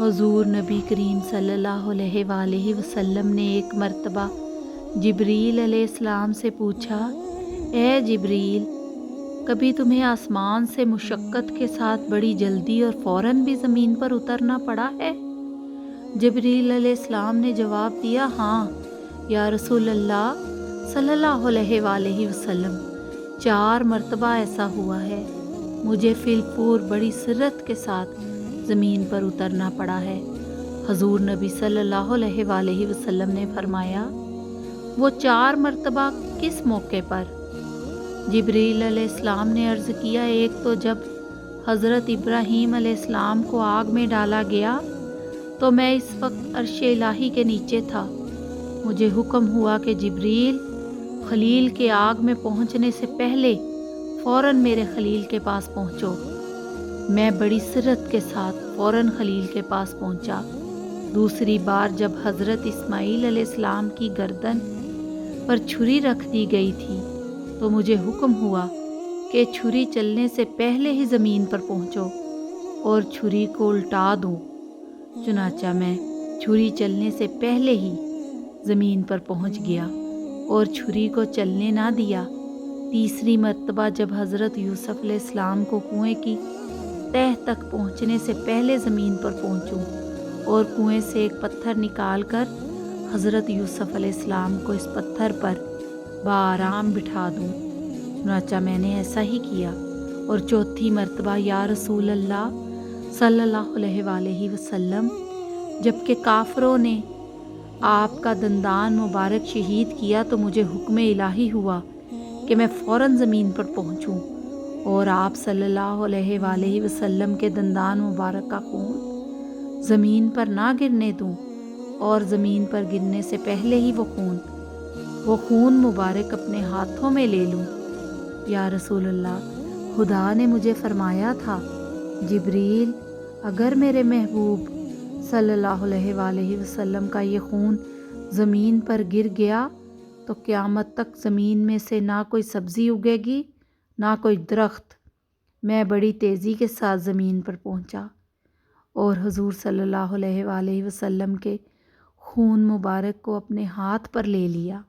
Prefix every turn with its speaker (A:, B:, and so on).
A: حضور نبی کریم صلی اللہ علیہ وآلہ وسلم نے ایک مرتبہ جبریل علیہ السلام سے پوچھا، اے جبریل، کبھی تمہیں آسمان سے مشقت کے ساتھ بڑی جلدی اور فوراً بھی زمین پر اترنا پڑا ہے؟ جبریل علیہ السلام نے جواب دیا، ہاں یا رسول اللہ صلی اللہ علیہ وآلہ وسلم، 4 مرتبہ ایسا ہوا ہے۔ مجھے فی الفور بڑی سرعت کے ساتھ زمین پر اترنا پڑا ہے۔ حضور نبی صلی اللہ علیہ وآلہ وسلم نے فرمایا، وہ 4 مرتبہ کس موقع پر؟ جبریل علیہ السلام نے عرض کیا، ایک تو جب حضرت ابراہیم علیہ السلام کو آگ میں ڈالا گیا تو میں اس وقت عرش الہی کے نیچے تھا۔ مجھے حکم ہوا کہ جبریل، خلیل کے آگ میں پہنچنے سے پہلے فوراً میرے خلیل کے پاس پہنچو۔ میں بڑی سرعت کے ساتھ فوراً خلیل کے پاس پہنچا۔ دوسری بار جب حضرت اسماعیل علیہ السلام کی گردن پر چھری رکھ دی گئی تھی تو مجھے حکم ہوا کہ چھری چلنے سے پہلے ہی زمین پر پہنچو اور چھری کو الٹا دو۔ چنانچہ میں چھری چلنے سے پہلے ہی زمین پر پہنچ گیا اور چھری کو چلنے نہ دیا۔ تیسری مرتبہ جب حضرت یوسف علیہ السلام کو کنویں کی تہ تک پہنچنے سے پہلے زمین پر پہنچوں اور کنویں سے ایک پتھر نکال کر حضرت یوسف علیہ السلام کو اس پتھر پر بآرام بٹھا دوں، چنانچہ میں نے ایسا ہی کیا۔ اور چوتھی مرتبہ یا رسول اللہ صلی اللہ علیہ وآلہ وسلم، جبکہ کافروں نے آپ کا دندان مبارک شہید کیا تو مجھے حکم الہی ہوا کہ میں فوراً زمین پر پہنچوں اور آپ صلی اللہ علیہ وآلہ وسلم کے دندان مبارک کا خون زمین پر نہ گرنے دوں اور زمین پر گرنے سے پہلے ہی وہ خون مبارک اپنے ہاتھوں میں لے لوں۔ یا رسول اللہ، خدا نے مجھے فرمایا تھا، جبریل، اگر میرے محبوب صلی اللہ علیہ وآلہ وسلم کا یہ خون زمین پر گر گیا تو قیامت تک زمین میں سے نہ کوئی سبزی اگے گی نہ کوئی درخت۔ میں بڑی تیزی کے ساتھ زمین پر پہنچا اور حضور صلی اللہ علیہ وآلہ وسلم کے خون مبارک کو اپنے ہاتھ پر لے لیا۔